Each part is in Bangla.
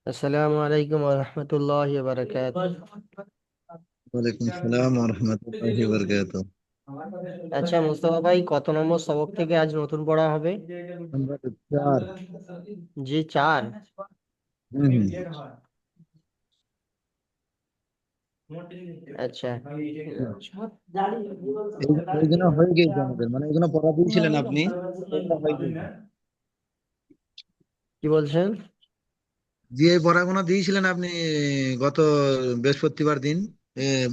আসসালামু আলাইকুম ওয়া রাহমাতুল্লাহি ওয়া বারাকাতুহু। ওয়ালাইকুম সালাম রহমতুল্লাহি বারকাতুহ। আচ্ছা মুস্তফা ভাই, কত নম্বর সবক থেকে আজ নতুন পড়া হবে? আমরা তো চার। জি, 4। হুম হুম। আচ্ছা। হুম। এইগুলো হয়ে গিয়েছে আমাদের, মানে এগুলো পড়া দিয়েছিলেন আপনি, এগুলো হয়ে গিয়েছে। কি বলছেন? যে এই পড়াগুলো দিয়েছিলেন আপনি গত বৃহস্পতিবার দিন,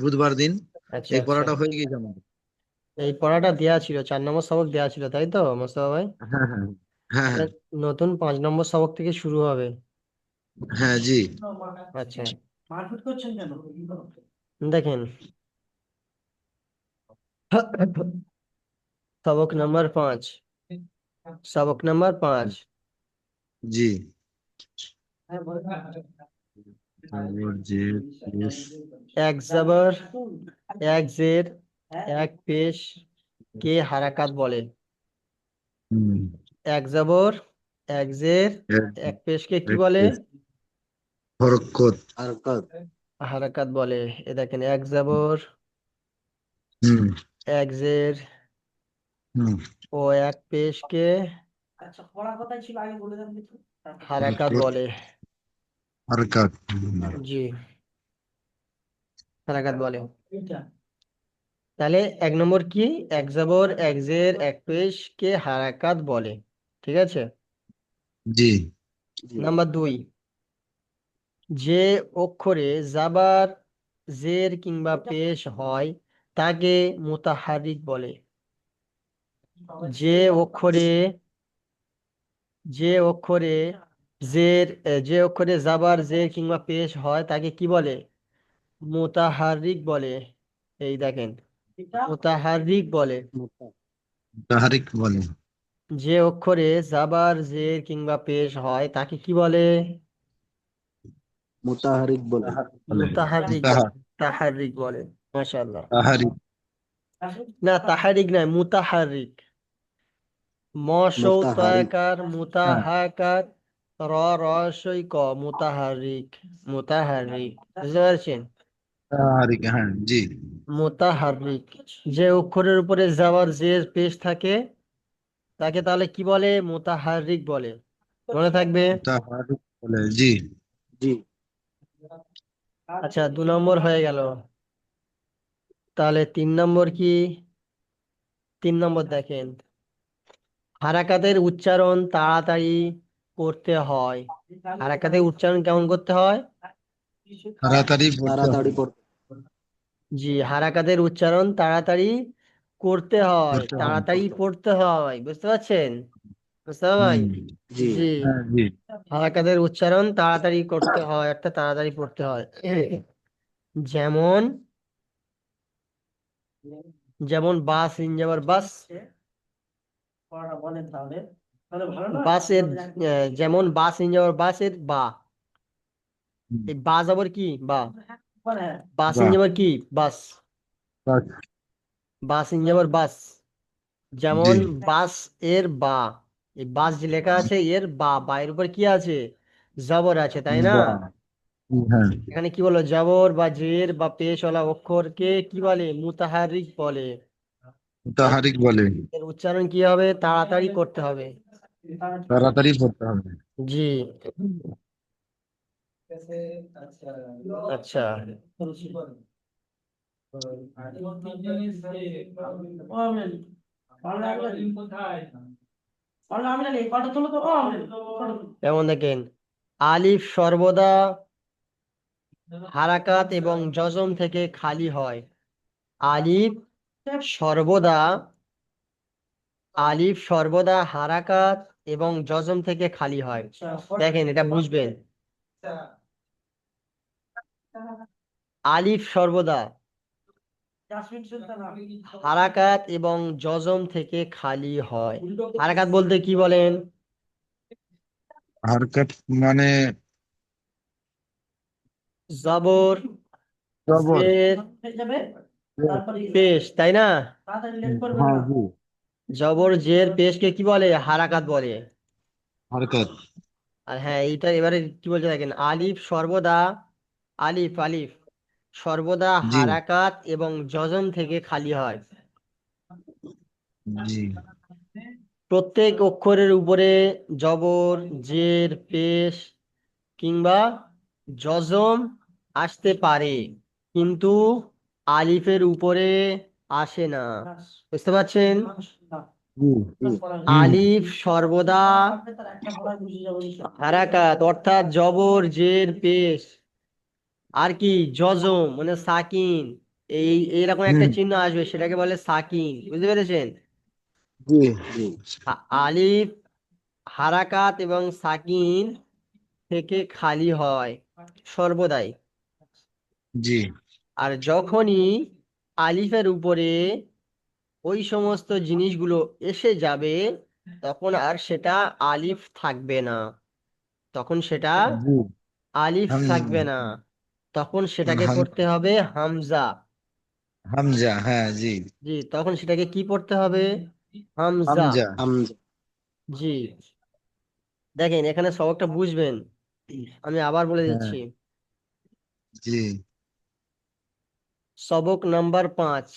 বুধবার দিন, আচ্ছা এই আচ্ছা, পড়াটা হয়ে গিয়েছে আমাদের। এই পড়াটা দেয়া ছিল, 4 নম্বর সবক দেয়া ছিল, তাই তো মুস্তফা ভাই? হ্যাঁ হ্যাঁ হ্যাঁ হ্যাঁ। তাহলে নতুন 5 নম্বর সবক থেকে শুরু হবে। হ্যাঁ জি। আচ্ছা, দেখেন, সবক নাম্বার 5। সবক নাম্বার 5। জি। তারপর যে পেশ। এক জবর, এক জের, এক পেশ কে হারাকাত বলে? হুম। এক জবর, এক জের, এক এক পেশকে কি এক বলে? পেশ হরকত হরকত। হারাকাত বলে। এ দেখেন, এক জবর, হুম এক জের হুম। ও এক পেশকে হারাকাত হরকত বলে। হরকত। জি, হারাকাত বলে। তাহলে 1 নম্বর কি? এক জবর, এক জের, এক পেশকে হারাকাত বলে। ঠিক আছে। জি। নাম্বার 2, যে অক্ষরে জাবার, জের কিংবা পেশ হয় তাকে মুতাহারিক বলে। যে অক্ষরে যে অক্ষরে যে অক্ষরে জাবার, জের কিংবা পেশ হয় তাকে কি বলে? মুতাহারিক বলে। এই দেখেন, মুতাহারিক বলে। তাহারিক বলে। যে অক্ষরে জাবার, জের কিংবা পেশ হয় তাকে কি বলে? মুতাহারিক বলে। বলে মুতাহারিক বলে। মুতাহার তাহারিক বলে। মাশাআল্লাহ। তাহারিক না, তাহারিক নয়, মুতাহারিক। মুতাহারিক। মশৌতাকার হ্যাঁ মুতাহাকার, র রসই ক, মুতাহারিক। মুতাহারিক, বুঝতে পারছেন? তাহারিক, হ্যাঁ জি। মুতাহারিক। যে অক্ষরের উপরে যাওয়ার যে পেশ থাকে তাকে তাহলে কি বলে? মুতাহারিক বলে। মনে থাকবে। মুতাহারিক বলে, জি। জি। আচ্ছা, 2 নম্বর হয়ে গেল। তাহলে 3 নম্বর কি? 3 নম্বর দেখেন, হারাকাতের উচ্চারণ তাড়াতাড়ি করতে হয়। হারাকাতের উচ্চারণ কেমন করতে হয়? তাড়াতাড়ি পড়তে তাড়াতাড়ি হবে। করতে। জি, হারাকাতের উচ্চারণ তাড়াতাড়ি করতে হয়, করতে হবে। তাড়াতাড়ি পড়তে হয়। বুঝতে পারছেন মুস্তাফা ভাই? হুম। জি জি। হ্যাঁ জি। হারাকাতের উচ্চারণ তাড়াতাড়ি করতে হয়, অর্থাৎ তাড়াতাড়ি পড়তে হয়। যেমন, বাস ইন যাবার বাস। বাসের যেমন বাস ইন যাবার বাসের বা। হুম। এই বা যাবার কি? বা। বাস ইন বাহ। যাবার কি? বাস। বাহ। বাস ইন যাবার বাস। জি। যেমন বাস এর বা। এই বাস যে লেখা আছে এর বা, বা এর উপর কি আছে? জবর আছে, তাই না? বাহ। হ্যাঁ। এখানে কি বলো? জবর বা জের বা পেশওয়ালা অক্ষরকে কি বলে? মুতাহারিক বলে। তাহলে মুতাহারিক বলে। এর উচ্চারণ কি হবে? তাড়াতাড়ি করতে হবে। তাড়াতাড়ি পড়তে হবে। জি। আচ্ছা। যেমন দেখেন, আলিফ সর্বদা হারাকাত এবং জজম থেকে খালি হয়। আলিফ সর্বদা আলিফ সর্বদা হারাকাত এবং জজম থেকে খালি হয়। দেখেন, এটা বুঝবেন। আলিফ সর্বদা হারাকাত এবং জজম থেকে খালি হয়। হারাকাত বলতে কি বলেন? হারকাত মানে জবর, জবর। জের, পেশ, তাই না? হ্যাঁ জি। জবর, জের, পেশকে কি বলে? হারাকাত বলে। হারকাত। আর হ্যাঁ, এইটা এবারে কি বলছে দেখেন, আলিফ সর্বদা, আলিফ আলিফ সর্বদা জি হারাকাত এবং যজম থেকে খালি হয়। জি প্রত্যেক অক্ষরের উপরে জবর, জের, পেশ কিংবা যজম আসতে পারে, কিন্তু আলিফের উপরে আসে না। বুঝতে পারছেন? জি হুম আলিফ সর্বদা হারাকাত অর্থাৎ জবর, জের, পেশ আর কি যজম মানে সাকিন, এইরকম একটা হুম চিহ্ন আসবে, সেটাকে বলে সাকিন। বুঝতে পেরেছেন? জি জি আলিফ হারাকাত এবং সাকিন থেকে খালি হয় সর্বদাই। জি আর যখনই আলিফের উপরে ওই সমস্ত জিনিসগুলো এসে যাবে, তখন আর সেটা আলিফ থাকবে না। তখন সেটা জি আলিফ হাম থাকবে না, তখন সেটাকে হাম পড়তে হবে হামজা। হামজা, হ্যাঁ জি। জি, তখন সেটাকে কি পড়তে হবে? হামজা। হামজা। জি, দেখেন এখানে সবকটা বুঝবেন, আমি আবার বলে হ্যাঁ দিচ্ছি। জি। সবক নাম্বার 5,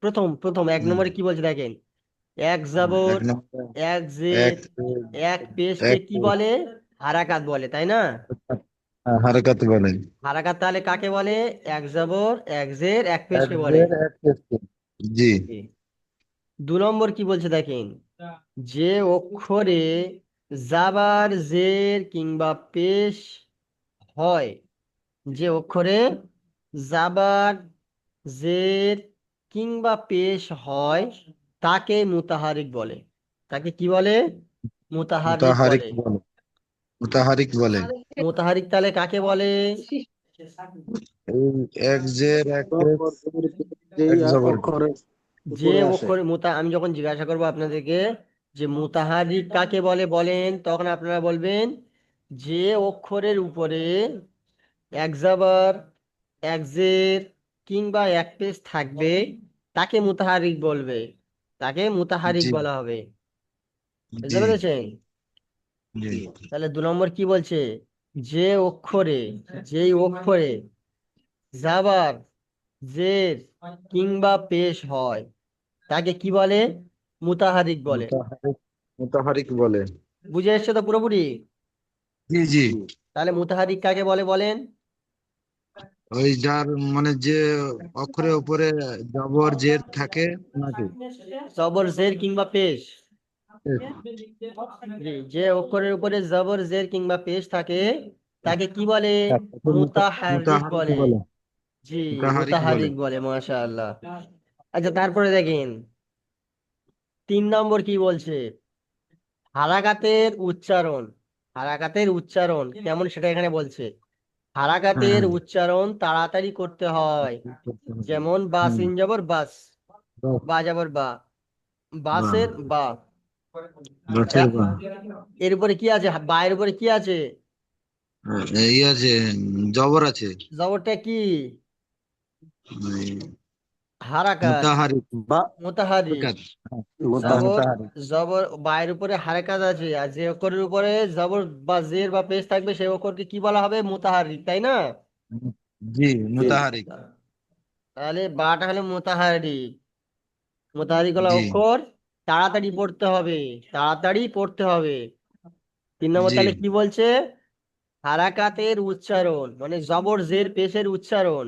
প্রথম প্রথম এক হুম, নম্বরে কি বলছে দেখেন, এক জাবর, এক নম্বর। এক জের, এক এক পেশকে এক কি বলে? হারাকাত বলে, তাই না? হারকাত বলেন। হারাকাত তাহলে কাকে বলে? এক জাবর, এক জের, এক এক পেশকে বলে। জের এক পেশকে। জি জি। 2 নম্বর কি বলছে দেখেন, যে অক্ষরে জাবার, জের কিংবা পেশ হয়, যে অক্ষরে জাবার, জের কিংবা পেশ হয়, তাকে মুতাহারিক বলে। তাকে কি বলে? মুতাহারিক মুতাহারিক বলে। বলে। মুতাহারিক বলে। মুতাহারিক তাহলে কাকে বলে? এই এক জের এক পেশ এক জবর। যে অক্ষরে আমি যখন জিজ্ঞাসা করবো আপনাদেরকে যে মুতাহারিক কাকে বলে বলেন, তখন আপনারা বলবেন যে অক্ষরের উপরে এক জাবার, এক জের কিংবা এক পেশ থাকবে, তাকে মুতাহারিক বলবে, তাকে মুতাহারিক জি বলা হবে। বুঝতে জি পেরেছেন? জি তাহলে 2 নম্বর কি বলছে, যে অক্ষরে, যেই অক্ষরে জাবার, জের কিংবা পেশ হয়, তাকে কি বলে? মুতাহারিক বলে। মুতাহারিক। মুতাহারিক বলে। বুঝে এসছে তো পুরোপুরি? জি জি। তাহলে মুতাহারিক কাকে বলে বলেন? ওই যার মানে যে অক্ষরের উপরে জবর জের থাকে নাকি? জবর, জের কিংবা পেশ। জি, যে অক্ষরের উপরে জবর, জের কিংবা পেশ থাকে, তাকে কি বলে? মুতাহারিক মুতাহারিক বলে। বলে। জি, মুতাহারিক বলে। মুতাহারিক বলে, মাশাআল্লাহ। আচ্ছা, তারপরে দেখেন 3 নম্বর কি বলছে, হারাকাতের উচ্চারণ। হারাকাতের উচ্চারণ কেমন সেটা এখানে বলছে। হ্যাঁ হারাকাতের হ্যাঁ। উচ্চারণ তাড়াতাড়ি করতে হয়, যেমন হুম। বাসিন যাবর বাস, বাহ। বা যাবর বা, বাহ। বাসের বা। গাছের বাহ। এর উপরে কি আছে? বা এর উপরে কি আছে? এই আছে, জবর আছে। জবরটা কি? এই হারাকাত, মুতাহারিক। বা মুতাহারিক। হারকাত। হ্যাঁ, জবর, মুতাহারিক। জবর বায়ের উপরে হারাকাত আছে, আর যে অক্ষরের উপরে জবর বা জের বা পেশ থাকবে, সেই অক্ষরকে কি বলা হবে? মুতাহারিক, তাই না? জি মুতাহারিক। তাহলে বাটা হলো মুতাহারিক। মুতাহারিক হলো জি অক্ষর, তাড়াতাড়ি পড়তে হবে, তাড়াতাড়ি পড়তে হবে। 3 নম্বর জি তাহলে কি বলছে, হারাকাতের উচ্চারণ মানে জবর, জের, পেশের উচ্চারণ,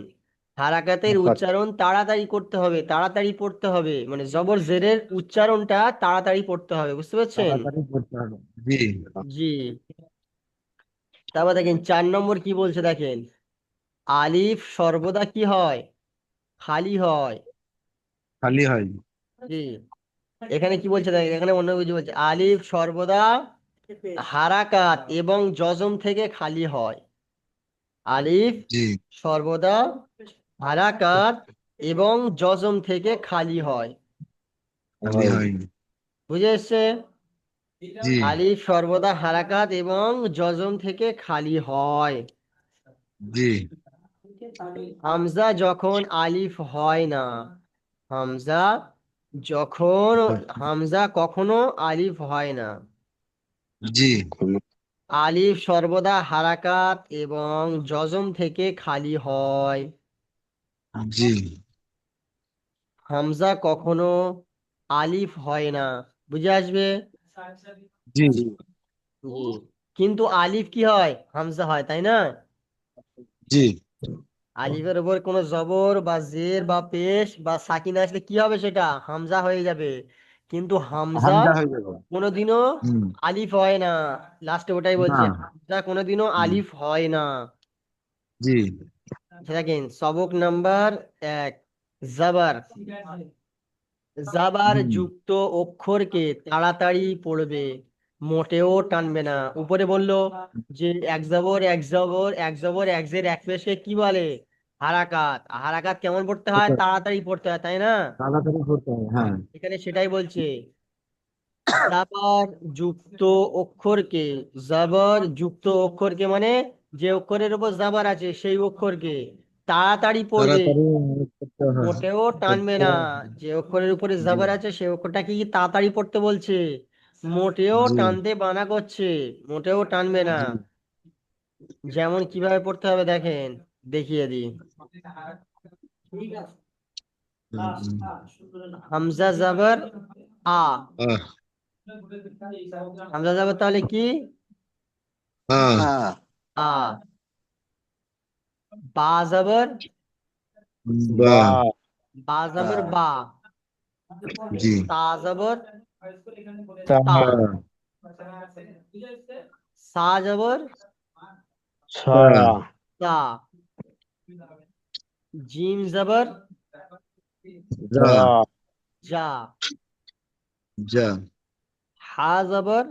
হারাকাতের হারকাত। উচ্চারণ তাড়াতাড়ি করতে হবে, তাড়াতাড়ি পড়তে হবে, মানে জবর, জেরের উচ্চারণটা তাড়াতাড়ি পড়তে হবে। বুঝতে পারছেন? তাড়াতাড়ি করতে হবে। জি। জি। তারপর দেখেন 4 নম্বর কি বলছে দেখেন, আলিফ সর্বদা কি হয়? খালি হয়। খালি হয়। জি, এখানে কি বলছে দেখেন, এখানে অন্য কিছু বলছে, আলিফ সর্বদা হারাকাত এবং যজম থেকে খালি হয়। আলিফ জি সর্বদা হারাকাত এবং যজম থেকে খালি হয়। খালি হয়। বুঝে এসছে? জি আলিফ সর্বদা হারাকাত এবং যজম থেকে খালি হয়। জি হামজা যখন আলিফ হয় না, হামজা যখন, হামজা কখনো আলিফ হয় না। জি আলিফ সর্বদা হারাকাত এবং জজম থেকে খালি হয়। জি। হামজা কখনো আলিফ হয় না। বুঝে আসবে? জি। জি। কিন্তু আলিফ কি হয়? হামজা হয়, তাই না? জি। আলিফের উপর কোনো জবর বা জের বা পেশ বা সাকিন আসলে কি হবে? সেটা হামজা হয়ে যাবে। কিন্তু হামজা হামজা হয়ে যাবে। কোনোদিনও হুম। আলিফ হয় না। লাস্টে ওটাই না। বলছে, হামজা কোনোদিনও হুম। আলিফ হয় না। জি। দেখেন সবক নাম্বার 1, জাবার। জাবার হুম। যুক্ত অক্ষরকে তাড়াতাড়ি পড়বে, মোটেও টানবে না। উপরে বললো যে এক জবর এক জবর এক জবর এক জের এক পেশকে কি বলে? হারাকাত। হারাকাত কেমন পড়তে হয়? তাড়াতাড়ি পড়তে হয়, তাই না? তাড়াতাড়ি করতে হবে, হ্যাঁ। এখানে সেটাই বলছে। জাবার যুক্ত অক্ষরকে, জাবার যুক্ত অক্ষরকে মানে যে অক্ষরের উপর জাবার আছে সেই অক্ষরকে তাড়াতাড়ি পড়বে, তাড়াতাড়ি করতে হয়। মোটেও টানবে করতে না। হয়। যে অক্ষরের উপরে জি। জাবার আছে সেই অক্ষরটা কি তাড়াতাড়ি পড়তে বলছে, মোটেও জি। টানতে মানা করছে, মোটেও টানবে না। জি। যেমন কিভাবে পড়তে হবে দেখেন, দেখিয়ে দিই। হুম, হুম। হামজা জাবার আ। আহ। হামজা জাবার তাহলে কি? আহ। আ। বা জাবার, বা। বা জাবার বা। জি। তা জাবার তা তা। আহ। সা জাবার ছা তা। তা। জিম জাবার যা। ঝা যা। যা। হা জাবার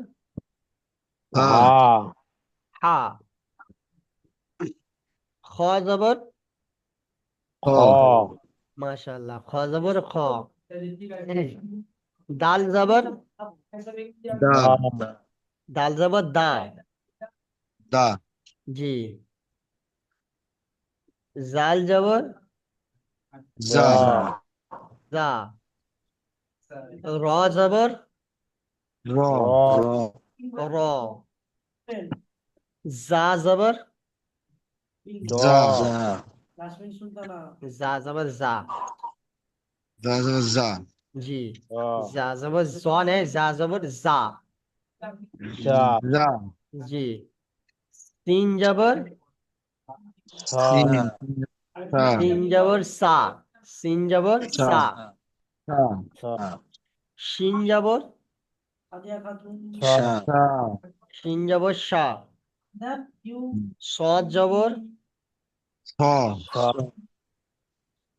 হা। হা হা। খ জাবার, খ। খ মাশাআল্লাহ, খ জাবার খ। দাল জাবার, দা। দা দাল জাবার দা। দা। জি। জাল জাবার যা। যা যা। র জাবার র। র র। জা জাবার জ যা। যা জাবার যা। যা। যা। জি। জ যা জাবার জ নেই, যা জাবার যা। যা যা। জি। তিন জাবার সা সিন। সা। সিন জাবার সা। সিন জাবার সা। সা। সা। সা শিন জাবার সা সা। শিন জাবার সা। সদ জবর ছ। সা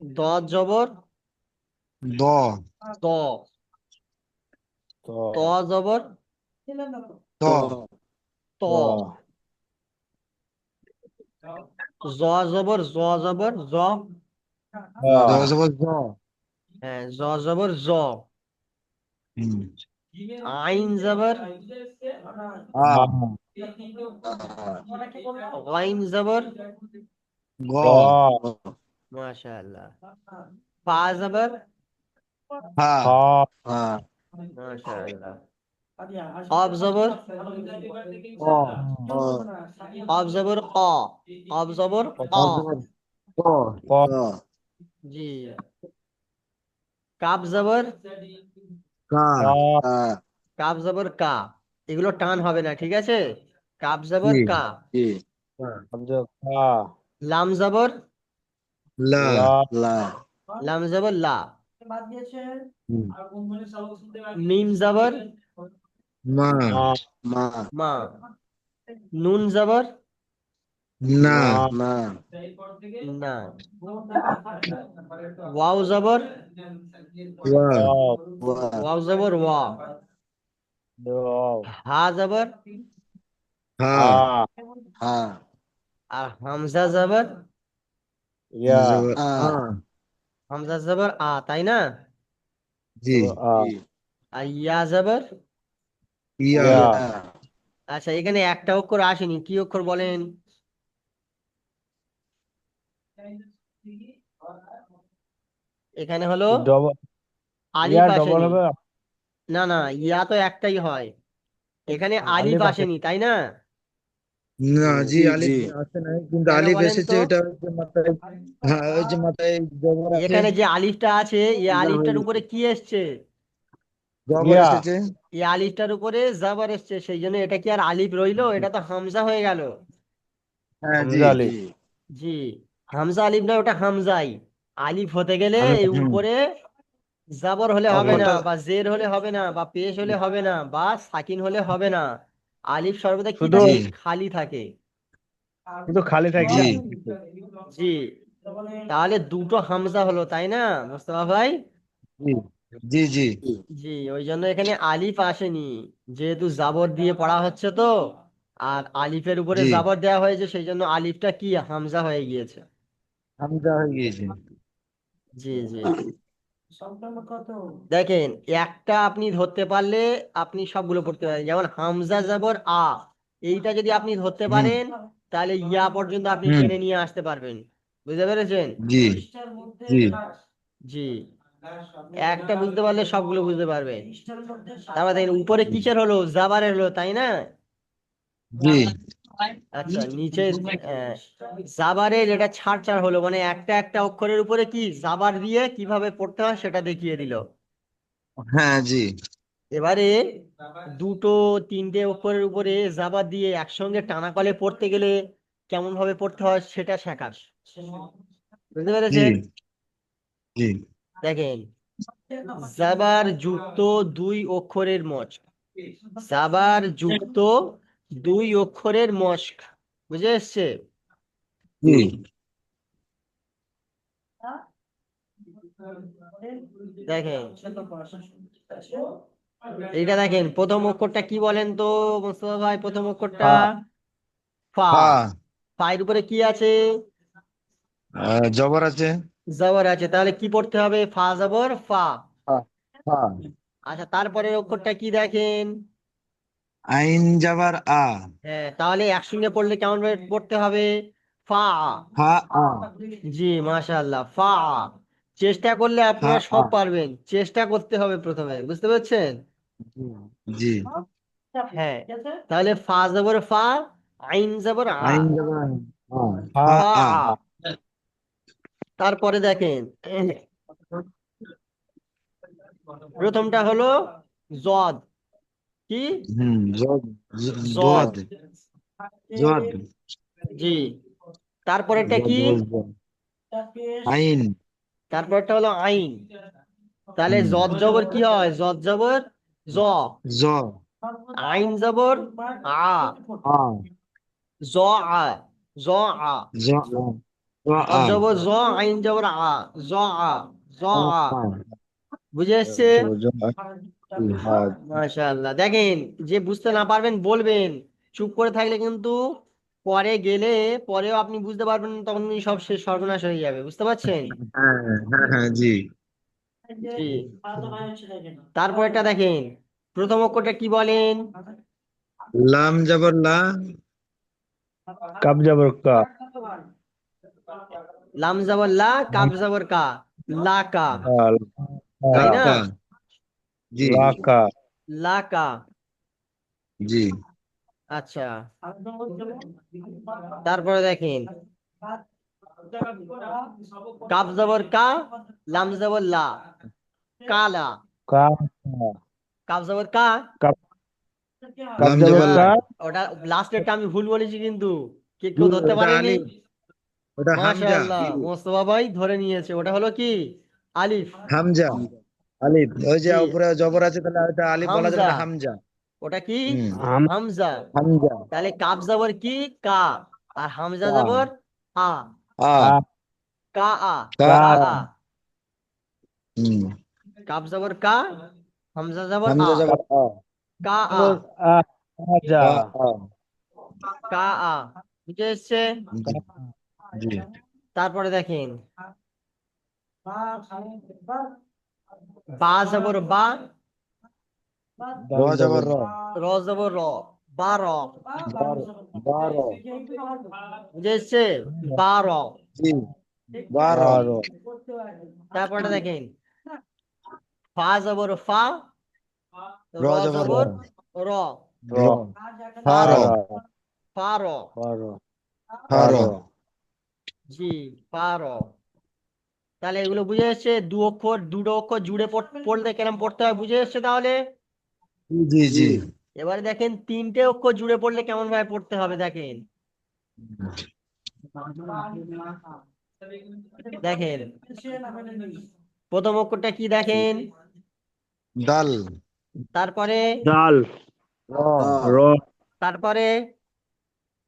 দদ জবর দ। দ। ত ত জবর ত। ত। ত জ জবর জ জবর জ। জ জ জবর জ। হ্যাঁ, জ জবর জ। হুম। আইন জবর আ। আ গাইন জবর গ। গ মাশাআল্লাহ। ফা জবর হা। ফা মাশাআল্লাহ। কফ জবর ক। কফ জবর ক। কফ জবর ক। ক জবর ক। ক জি। কাপ জবর কা। কা কাপ জবর কা। এগুলো টান হবে না, ঠিক আছে? কাপ জবর জি। কা। কা। শব্দ কা লাম জবর লা। লা লাম জবর লা। হুম। মিম জবর মা। মা মা। নুন জবর না। না না। ওয়াও জবর ওয়া। ওয়াও ওয়াও জবর ওয়া। ওয়াও হা জবর হা। হা হা আর হামজা জবর ইয়া জবর আ। হামজা জবর আ, তাই না? জি। আ আর ইয়া জবর ইয়া। ইয়া আচ্ছা, এখানে একটা অক্ষর আসেনি, কি অক্ষর বলেন? এখানে হলো ডবল ইয়া আলিফ ডবল আসেনি। হবে না না, ইয়া তো একটাই হয়। এখানে আলিফ আলিফ আছে আসেনি, তাই না? না জি, জি আলিফ জি আসে নাই, কিন্তু কেন আলিফ বলেন এসেছে, তো? এটা হচ্ছে মাথায়। হ্যাঁ, ওই যে মাথায় জবর আছে। এখানে যে আলিফটা আছে এই হামজা হয়ে আলিফটার গেছে, উপরে কি এসছে? জবর ইয়া এসেছে। এই আলিফটার উপরে জাবার এসছে, সেই জন্য এটা কি আর আলিফ রইলো? এটা তো হামজা হয়ে গেল। হ্যাঁ জি। হামজা আলিফ জি, হামজা আলিফ না, ওটা হামজাই। আলিফ হতে গেলে হামজা এই উপরে জাবর হলে হবে না, অক্ষরটা। বা জের হলে হবে না, বা পেশ হলে হবে না, বা সাকিন হলে হবে না। আলিফ সর্বদা কি শুধু জি থাকে? খালি থাকে। শুধু খালি জি থাকবে। জি, তাহলে দুটো হামজা হলো, তাই না মোস্তফা ভাই? জি জি জি জি, ওই জন্য এখানে আলিফ আসেনি, যেহেতু জাবর দিয়ে পড়া হচ্ছে তো। আর আলিফের উপরে জি, জাবর দেওয়া হয়েছে, সেই জন্য আলিফটা কি হামজা হয়ে গিয়েছে। হামজা হয়ে গিয়েছে। জি জি, দেখেন, একটা আপনি ধরতে পারলে আপনি সবগুলো পড়তে পারেন। যেমন হামজা জাবর আ, এইটা যদি আপনি ধরতে হুম পারেন, তাহলে ইয়া পর্যন্ত আপনি হুম। টেনে নিয়ে আসতে পারবেন। বুঝতে পেরেছেন? জি জি জি, একটা বুঝতে পারলে সবগুলো বুঝতে পারবেন। তারপর দেখেন উপরে কিসের হলো? জাবারের হলো, তাই না? জি আচ্ছা, নিচে আহ, জাবারের এটা ছাড় ছাড় হলো, মানে একটা একটা অক্ষরের উপরে কি জাবার দিয়ে কিভাবে পড়তে হয় সেটা দেখিয়ে দিল। হ্যাঁ জি এবারে দুটো তিনটে অক্ষরের উপরে জাবার দিয়ে একসঙ্গে টানা কলে পড়তে গেলে কেমন ভাবে পড়তে হয় সেটা শেখার। বুঝতে জি পেরেছেন? জি দেখেন, জাবার যুক্ত দুই অক্ষরের মস্ক, জাবার যুক্ত দুই অক্ষরের মস্ক, বুঝে এসছে? জি দেখেন, এইটা দেখেন, প্রথম অক্ষরটা কি বলেন তো মোস্তফা ভাই? প্রথম অক্ষরটা হা ফা। ফা। ফায়ের উপরে কি আছে? জবর আছে। জবর আছে, তাহলে কি পড়তে হবে? ফা জবর ফা। ফা ফা আচ্ছা, তারপরের অক্ষরটা কি দেখেন? আইন জবর আ। হ্যাঁ, তাহলে একসঙ্গে পড়লে কেমন ভাবে পড়তে হবে? ফা। ফা আ। জি, মাশাআল্লাহ, ফা। চেষ্টা করলে ফা আপনারা আ। সব পারবেন, চেষ্টা করতে হবে প্রথমে, বুঝতে পারছেন? জি, হ্যাঁ, তাহলে ফা জবর ফা, আইন জবর আ, আইন জবর আ। ফা ফা ফা আ। আ। তারপরে দেখেন, প্রথমটা হলো জদ। কি? হুম, জদ। জদ। জদ। জি, তারপরেরটা জদ কি? জবর জ। আইন। তারপরটা হলো আইন। তাহলে হুম, জদ জবর কি হয়? জদ জবর জ, জ। আইন জবর আ, আ। জ আ, জ আ। জ আ। জ জদ আ। জবর জ, আইন জবর আ, জ আ, জ আ আ। আ। বুঝে এসছে? হা মাশাআল্লাহ, দেখেন, যে বুঝতে না পারবেন বলবেন, চুপ করে থাকলে কিন্তু পরে গেলে পরেও আপনি বুঝতে পারবেন না, তখন কিন্তু সব শেষ, সর্বনাশ হয়ে যাবে। বুঝতে পারছেন? হ্যাঁ হ্যাঁ হ্যাঁ জি। জি, তারপর একটা দেখেন, প্রথম অক্ষরটা কি বলেন? লাম জবর লা। কাব জবর কা লাম জবর লা, কাব জবর কা, লা কা, হা তাই হা না? কাকা। জি লা কা লা কা। জি আচ্ছা, তারপরে দেখেন, কাব জবর কা, লাম জবর লা, কালা। কা কাব জবর কা। কাব কাব লাম জবর জবর হ্যাঁ, লা। কা ওটা লাস্টেরটা আমি ভুল বলেছি কিন্তু, কেউ ধরতে ওটা পারেনি। আলিফ, ওটা হামজা। মাশাআল্লাহ, মোস্তফা ভাই ধরে নিয়েছে, ওটা হলো কি? আলিফ। হামজা আলিফ, ওই যে জি, উপরে জবর আছে, তাহলে ওটা আলিফ বলা যাবে হামজা। না, হামজা। ওটা কি? হুম, হাম হামজা। হামজা। তাহলে কাব জবর কি? কা। আর হামজা কা জবর আ, আ। আ কা আ, কা কা কা আ। আ। হুম, কাব জবর কা, হামজা জবর আ, হামজা জবর কাব আ। কা আ, জবর আ যা কা আ। কা আ। বুঝে এসছে? জি জি। তারপরে দেখেন, বা জবর বা, র দাল জবর জবর র। র জবর র, বা র। বার। বার। বুঝে এসছে? বা র। জি। বার। বারো তারপরে দেখেন, ফা জবর ফা, র র জবর র। জবর র, র র। ফা র। বারো ফার, পারো ফার, পারো জি, ফার। তাহলে এগুলো বুঝে এসছে, দুটো অক্ষর জুড়ে পড়লে কেরম পড়তে হয় বুঝে এসছে তাহলে। জি জি। এবারে দেখেন তিনটে অক্ষর জুড়ে পড়লে কেমন ভাবে পড়তে হবে দেখেন। দেখেন প্রথম অক্ষরটা কি দেখেন, ডাল, তারপরে, ডাল র, র তারপরে।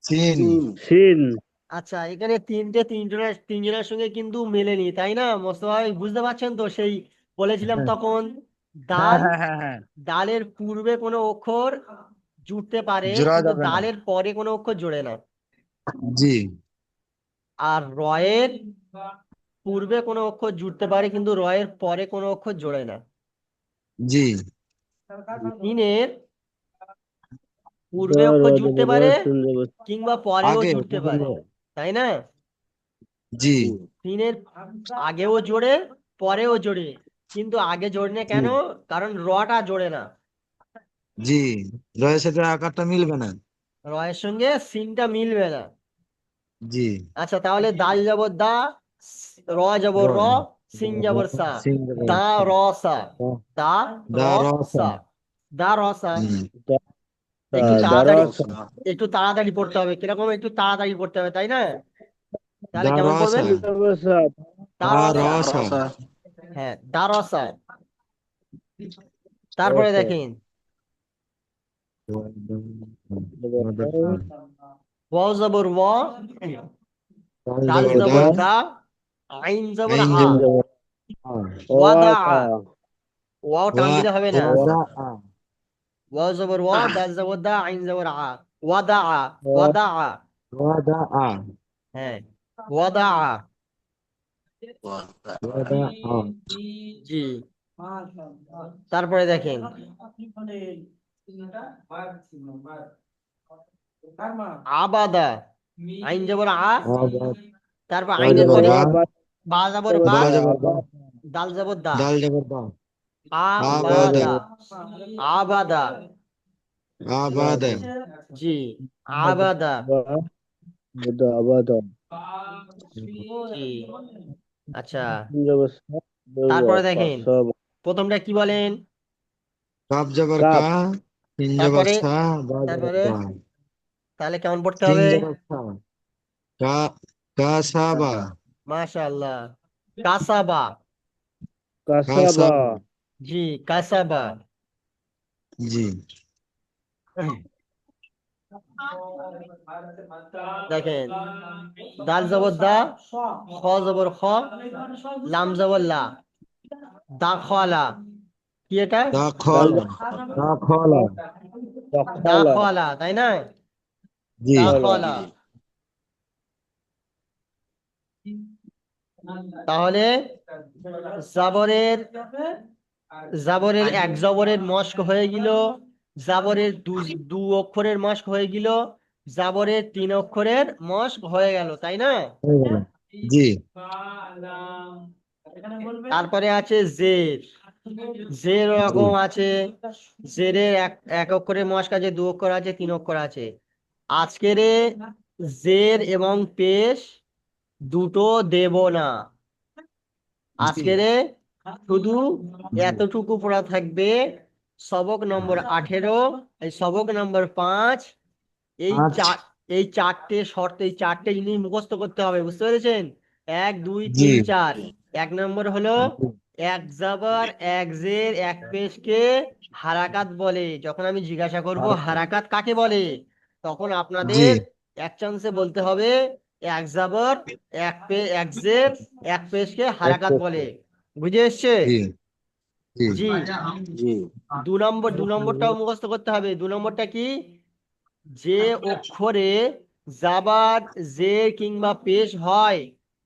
সিন, সিন আচ্ছা এখানে তিনজনের সঙ্গে কিন্তু মেলেনি, তাই না মোস্তফা ভাই? বুঝতে পারছেন তো? সেই বলেছিলাম তখন, হ্যাঁ ডাল, হ্যাঁ হ্যাঁ হ্যাঁ, ডালের পূর্বে কোনো অক্ষর জুড়তে পারে জোড়া কিন্তু যাবে না। ডালের পরে কোনো অক্ষর জোড়ে না। জি আর রয়ের পূর্বে কোনো অক্ষর জুড়তে পারে কিন্তু রয়ের পরে কোনো অক্ষর জোড়ে না। জি। তিনের পূর্বে র অক্ষর জুড়তে দেবো র পারে সিন দেবো কিংবা পরেও আগে জুড়তে পারে, তাই না? জি তিনের আগেও জোড়ে, পরেও জোড়ে, কিন্তু আগে জোড়ে না জি কেন? কারণ রটা জোড়ে না, জি, রয়ের সাথে আকারটা মিলবে না। রয়ের সঙ্গে সিনটা মিলবে না। জি। আচ্ছা তাহলে দাল যাবর দা, র র, যাবর র, সিন যাবর সা, সিন যাবে দা র সা, দা র দা রসা। সা, দা র সা। একটু তাড়াতাড়ি, দারস একটু তাড়াতাড়ি পড়তে হবে, কিরকম একটু তাড়াতাড়ি পড়তে হবে, তাই না? তাহলে দা কেমন রসা, পড়বেন? দা দা র সা, রসা। হ্যাঁ দা র সা। তারপরে দেখেন ওয়াও যাবর ওয়া, দাল দাল যাবো দা, যাবর দা, আইন যাবর আইন আ, যাবো ওয়াদা আ। ওয়াদা ওয়াও টান ওয়া, দিলে হবে না। ওয়াদা আ, ওয়াও যাবর ওয়া, দাল যাবর দা, আইন যাবর আ, ওয়াদা আ, ওয়াদা আ। ওয়াদা আ, হ্যাঁ ওয়াদা আ। ওয়াদা আ। জি। তারপরে দেখেন আবাদা, আইন যাবর আ, আবাদ, তারপর বা আইনের যাবো পরে বা, বা যাবর বা, বা যাবো বা, দাল যাবর দা, দাল যাবো দা, আবাদা, আবাদা, আবাদা। আবাদা। জি, আবাদা। আবাদা জি। আচ্ছা তারপরে দেখেন প্রথমটা কি বলেন, কাপ যাবার কা, কাপ সিন যাবার তারপরে, সা, বা যাবার তারপরে বা, তাহলে কেমন পড়তে সিন হবে? যাবার সা, কা, কা সা বা, মাশাআল্লাহ, কাসাবা। কা সা কাসাবা বা। জি, কাসাবা। জি দেখেন দাল জবর দা, খ জবর খ, লাম জবর লা, দা খলা। কি এটা? দা ডাল খলা, দা খলা। দা দখলা খলা, তাই না? জি দা খলা খলা। তাহলে জাবরের, জাবরের এক জবরের মস্ক হয়ে গেল, জাবরের দু অক্ষরের মস্ক হয়ে গেল, জাবরের তিন অক্ষরের মস্ক হয়ে গেল, তাই না? হয়ে গেল। জি তারপরে আছে জের, জের জি রকম আছে, জেরের এক এক অক্ষরের মস্ক আছে, দু অক্ষর আছে, তিন অক্ষর আছে। আজকের জের এবং পেশ দুটো দেব না, জি আজকের শুধু জি এতটুকু পড়া থাকবে। সবক নম্বর 18, এই সবক নম্বর 5, এই আচ্ছা। চার, এই চারটে শর্ত, এই চারটে জিনিস মুখস্থ করতে হবে, বুঝতে পেরেছেন? 1 2 জি 3 4। এক নম্বর হলো এক জাবার এক জের এক পেশকে হারাকাত বলে। যখন আমি জিজ্ঞাসা করব হারাকাত কাকে বলে, তখন জি আপনাদের এক চান্সে বলতে হবে এক জাবর এক জের এক পেশকে হারাকাত বলে। বুঝে এসছে? জি জি জি। জি 2 নম্বরটাও মুখস্থ করতে হবে। 2 নম্বরটা কি? যে অক্ষরে জাবার জের কিংবা পেশ হয়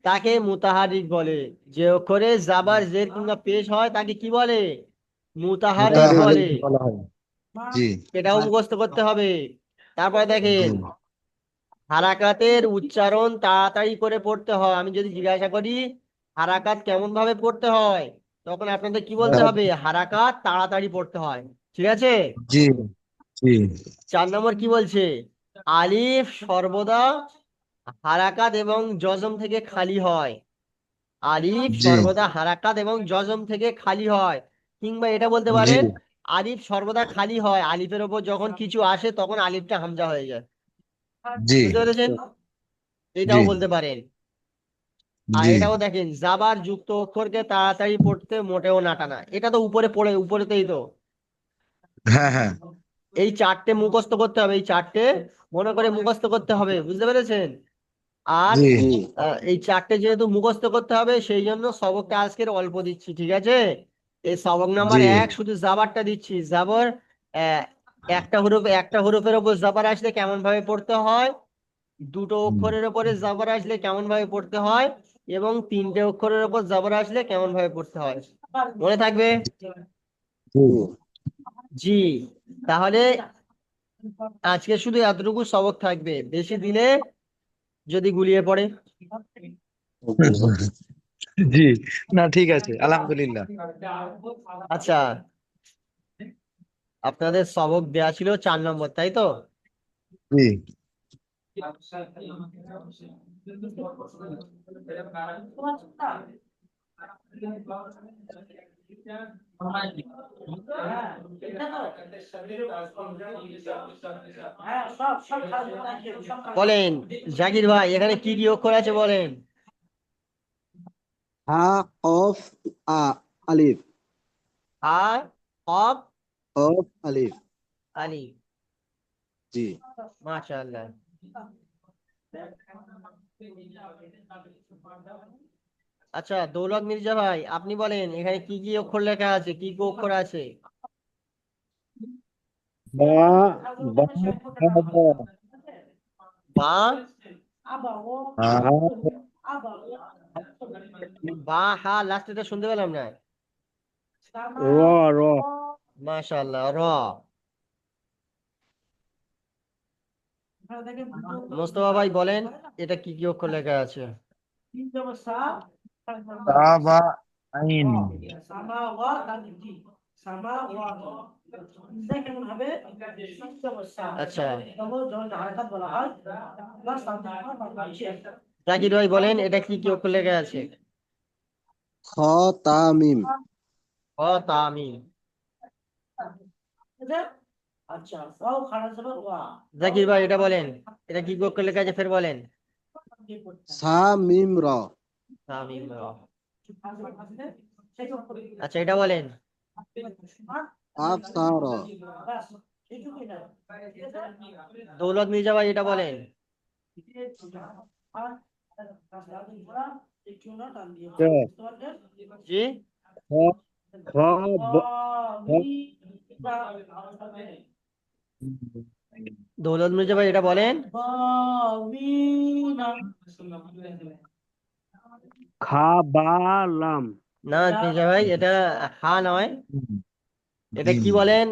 তাকে মুতাহারিক বলে। যে অক্ষরে জাবার জের কিংবা পেশ হয় তাকে কি বলে? মুতাহারিক মুতাহারিক বলে। বলা হয়। জি এটাও মুখস্থ করতে হবে। তারপরে জি দেখেন হারাকাতের উচ্চারণ তাড়াতাড়ি করে পড়তে হয়। আমি যদি জিজ্ঞাসা করি হারাকাত কেমন ভাবে পড়তে হয়, তখন আপনাদের কি বলতে হ্যাঁ, হবে? হারাকাত তাড়াতাড়ি পড়তে হয়। ঠিক আছে? জি জি 4 নম্বর কি বলছে? আলিফ সর্বদা হারাকাত এবং জজম থেকে খালি হয়। আলিফ জি সর্বদা হারাকাত এবং জজম থেকে খালি হয়। কিংবা এটা বলতে জি পারেন আলিফ সর্বদা খালি হয়, আলিফের ওপর যখন কিছু আসে তখন আলিফটা হামজা হয়ে যায়। জি বুঝতে পেরেছেন? জি এটাও বলতে পারেন। আর জি এটাও দেখেন, জাবার যুক্ত অক্ষরকে তাড়াতাড়ি পড়তে মোটেও নাটা না। এটা তো উপরে পড়ে, উপরেতেই তো। হ্যাঁ হ্যাঁ এই চারটে মুখস্থ করতে হবে, এই চারটে মনে করে মুখস্থ করতে হবে, বুঝতে পেরেছেন? আর জি জি এই চারটে যেহেতু মুখস্থ করতে হবে, সেই জন্য সবকটা আজকের অল্প দিচ্ছি, ঠিক আছে? এই সবক নাম্বার জি 1 শুধু জাবারটা দিচ্ছি। জাবর আহ, একটা হরফের ওপর জাবার আসলে কেমন ভাবে পড়তে হয়, দুটো হুম, অক্ষরের উপরে জাবার আসলে কেমন ভাবে পড়তে হয়, এবং তিনটে অক্ষরের উপর জাবার আসলে কেমন ভাবে পড়তে হয়, মনে থাকবে? জি জি। তাহলে আজকে শুধু এতটুকু সবক থাকবে, বেশি দিলে যদি গুলিয়ে পড়ে। ওকে জি না ঠিক আছে আলহামদুলিল্লাহ। আচ্ছা, আপনাদের সবক দেয়া ছিল 4 নম্বর, তাই তো? জি বলেন জাকির ভাই, এখানে কি কি অক্ষর আছে বলেন? হা of Alif a, of, of আলিফ আলি। জি মাশাআল্লাহ। আচ্ছা দৌলত মির্জা ভাই, আপনি বলেন এখানে কি কি অক্ষর লেখা আছে, কি কি অক্ষর আছে? বা বা হা বা বা, হ্যাঁ হা বা হা, লাস্টেটা শুনতে পেলাম না। র র মাশাআল্লাহ, র। মোস্তফা ভাই বলেন এটা কি কি অক্ষর লেখা আছে? তা বা আইন আচ্ছা জাকির ভাই বলেন এটা কি কি অক্ষর লেখা আছে? খ তা মিম ও তামিম। জাকির ভাই এটা বলেন এটা কি কি অক্ষর লেখা আছে, ফের বলেন। সা মিম র তামিম, র। আচ্ছা এটা বলেন। কাফ সা র দৌলত মির্জা ভাই এটা বলেন। চ জি। খ খ ব খ দৌলত মির্জা ভাই এটা বলেন। খা বা লাম না মির্জা ভাই, এটা হা নয়। এটা জিম কি বলেন,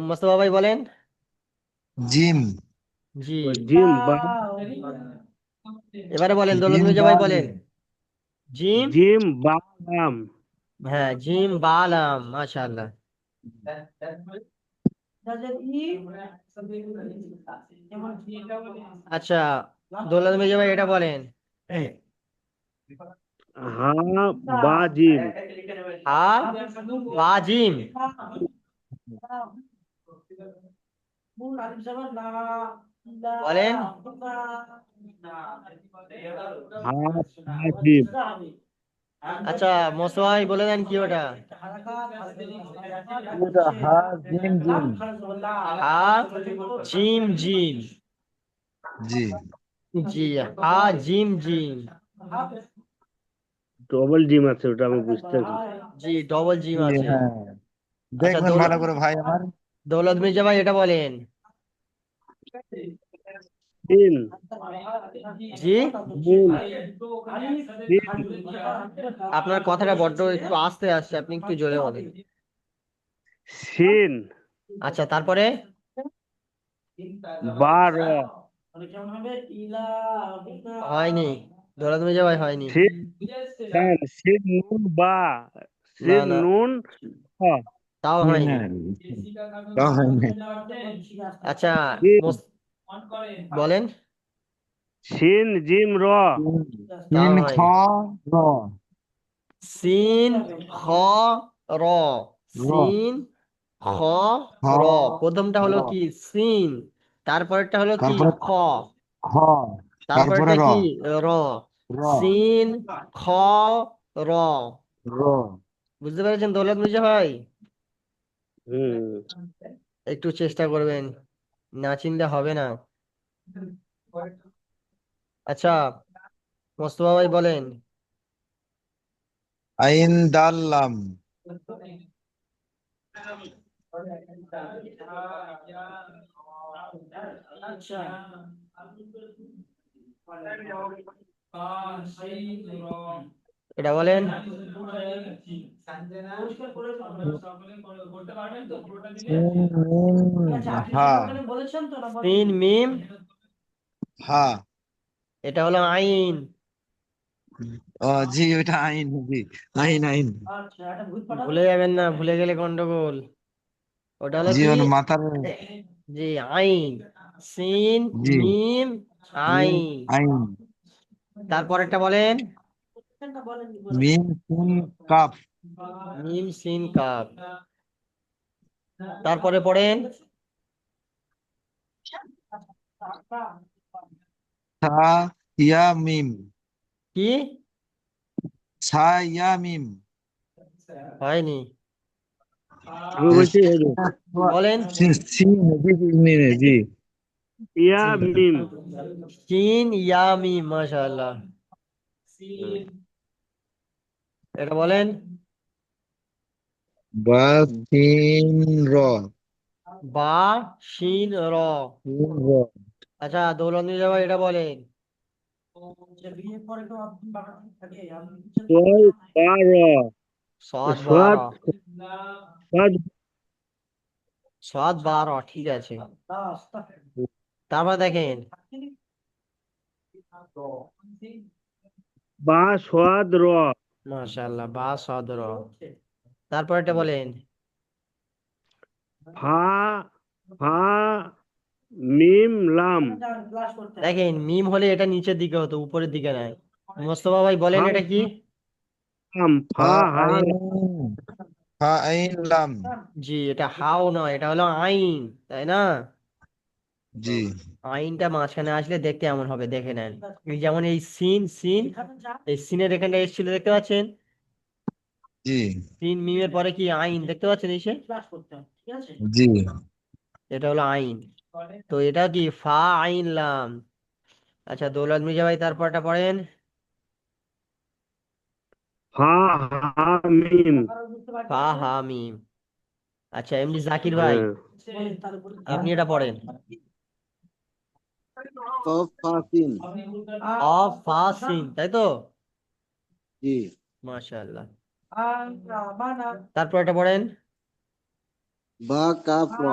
মোস্তফা ভাই বলেন। জিম জি। জিম বা এবারে বলেন, দৌলত জিম মির্জা বা ভাই বলেন। মিম জিম। জিম বা লাম হ্যাঁ, জিম বালাম, মাশাআল্লাহ। আচ্ছা দৌলত মির্জা ভাই এটা বলেন। হা বা জিম হা বা জিম। বলেন। হা বা জিম আচ্ছা মোস্তফা ভাই বলে দেন কি ওটা? এটা হা জিম জিম হা জিম জিম। জি জি, হা জিম জিম। ডবল জিম আছে ওটা আমি বুঝতেছি জি, ডবল জিম জি, আছে। হ্যাঁ আচ্ছা দেখবেন ভালো করে ভাই আমার। দৌলত মির্জা ভাই এটা বলেন। তিন জি। মুন তিন আপনার কথাটা বড্ড একটু আস্তে আসছে, আপনি একটু জোরে বলেন। সিন আচ্ছা তারপরে? বা র হয়নি, দৌলত মির্জা ভাই হয়নি। সিন দাল সিন নুন বা না সিন না, নুন হ তাও জি, হয়নি। হ্যাঁ তাও হয় নাই। আচ্ছা তিন বলেন। সিন জিম র তিন খ তাই র সিন খ র র সিন খ খ র প্রথমটা র হলো কি সিন, তারপরেরটা হলো কি তারপরে খ, খ, তারপরে তারপরেরটা র কি র, র সিন খ র। র বুঝতে পেরেছেন দৌলত মির্জা ভাই? হুম একটু চেষ্টা করবেন, না চিনলে হবে না। আচ্ছা মোস্তফা ভাই বলেন। আইন দাল লাম এটা বলেন। সিন মিম হা সিন মিম, হা এটা হলো আইন। ও জি, ওইটা আইন, জি আইন আইন। ভুলে যাবেন না, ভুলে গেলে গন্ডগোল। ওটা হলো জি কি ওর মাথার, জি আইন, সিন জি মিম মিম আইন। আইন তারপরেরটা বলেন। মিম সিন কাপ মিম সিন কাপ। তারপরে পড়েন। সা ইয়া মিম কি সা ইয়া মিম হয়নি? আমি বলছি হলো বলেন। সিন সিন জি জি মিম জি ইয়া মিম সিন ইয়া মিম, মাশাআল্লাহ। এটা বলেন। বা সিন র বা শিন র। সিন র আচ্ছা দৌলত মির্জা ভাই এটা বলেন। সোয়াল বা র সদ সোয়াদ বারো, সোয়াদ সদ বারো ঠিক আছে। তারপর দেখেন। বা সোয়াদ র মাশাআল্লাহ বা সদ র। তারপর এটা বলেন। ফা ফা মিম লাম দেখেন মিম হলে এটা নিচের দিকে হতো, উপরের দিকে নাই। মোস্তফা ভাই বলেন ফা এটা কি? লাম ফা ফা হা আইন ফা আইন লাম জি এটা হাও নয়, এটা হলো আইন, তাই না? জি আইনটা মাঝখানে আসলে দেখতে এমন হবে, দেখে নেন। এই যেমন এই সিন সিন, এই সিনের এখানটা এসেছিল দেখতে পাচ্ছেন? জি সিন মিমের পরে কি আইন দেখতে পাচ্ছেন এসে? জি এটা হলো আইন। তো এটা কি ফা আইন লাম। আচ্ছা দৌলত মির্জা ভাই তারপরটা পড়েন। ফা হা মিম ফা হা মিম। আচ্ছা এমনি জাকির ভাই হ্যাঁ আপনি এটা পড়েন। কফ ফা সিন অফ ফা সিন, তাই তো? জি মাশাআল্লাহ। তারপর এটা পড়েন। বা কাফ র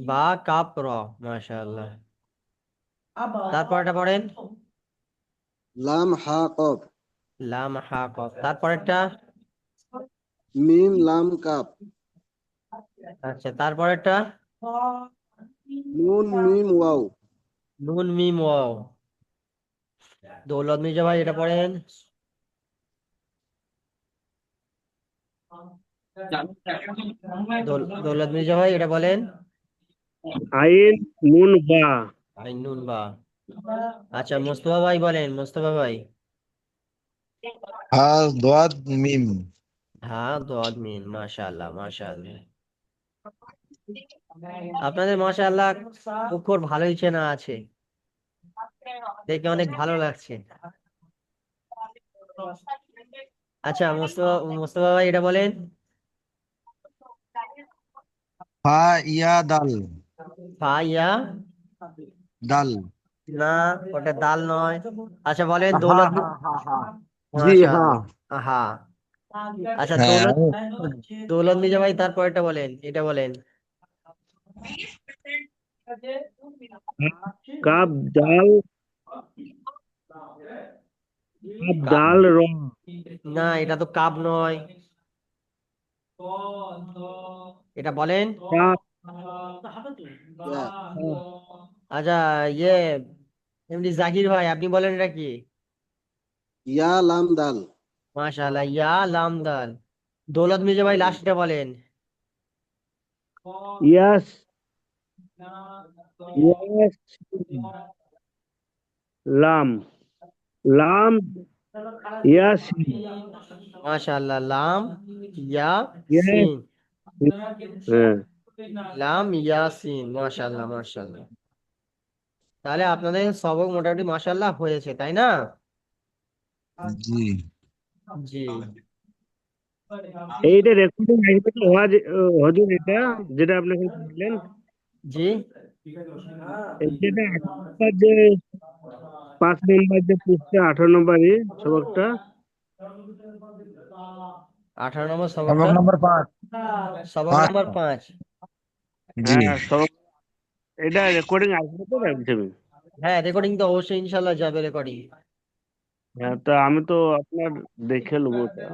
বা কাপ র। মাশাআল্লাহ। তারপর এটা পড়েন। লাম হা কফ লাম হা কফ। তারপর একটা। মিম লাম কাপ আচ্ছা তারপর একটা। নুন মিম ওয়াও নুন মিম ওয়াও। দৌলত মির্জা ভাই এটা পড়েন। দৌলত মির্জা ভাই এটা বলেন। আইন নুন বা আইন নুন বা। আচ্ছা মোস্তফা ভাই বলেন, মোস্তফা ভাই। হা দোয়াদ মিম হ্যাঁ দোয়াদ মিন, মাশাআল্লাহ মাশাআল্লাহ। আপনাদের মাশাআল্লাহ অক্ষর ভালোই চেনা আছে, দেখে অনেক ভালো লাগছে। আচ্ছা মোস্তফা, মোস্তফা ভাই এটা বলেন। ফা ইয়া দাল ফা ইয়া, দাল না ওটা দাল নয়। আচ্ছা বলেন হা দৌলত। হা হা হা জি হা মাশাআল্লাহ। হ্যাঁ। আচ্ছা হ্যাঁ দৌলত, দৌলত মির্জা ভাই তারপর এটা বলেন, এটা বলেন। কাপ ডাল কাপ কা- ডাল র না এটা তো কাপ নয়। এটা বলেন। কাপ ইয়া আচ্ছা, ইয়ে এমনি জাকির ভাই আপনি বলেন এটা কি? ইয়া লাম দাল। মাশাআল্লাহ, ইয়া লাম দাল। দৌলত মির্জা ভাই লাস্টটা বলেন। ইয়াস ইয়াস লাম লাম ইয়াসিন মাশাআল্লাহ, লাম ইয়া ইয়াস সিন। হ্যাঁ লাম ইয়াসিন, মাশাআল্লাহ মাশাআল্লাহ। তাহলে আপনাদের সবক মোটামুটি মাশাআল্লাহ হয়েছে, তাই না? জি জি। এইটা রেকর্ডিং আসবে তো হজুর, এটা যেটা আপনাকে বললেন, জি। যেটা 8 নম্বর যে 5 নম্বর যে পৃষ্ঠা 18 নম্বরে সবকটা। 18 নম্বর সবক সবকটা। নম্বর 5। সবক 5। নম্বর 5। জি হ্যাঁ সবক, এটা রেকর্ডিং আসবে তো রাখছি আমি। হ্যাঁ, রেকর্ডিং তো অবশ্যই ইনশাল্লাহ যাবে রেকর্ডিং। হ্যাঁ, তা আমি তো আপনার দেখে নেবো ওটা।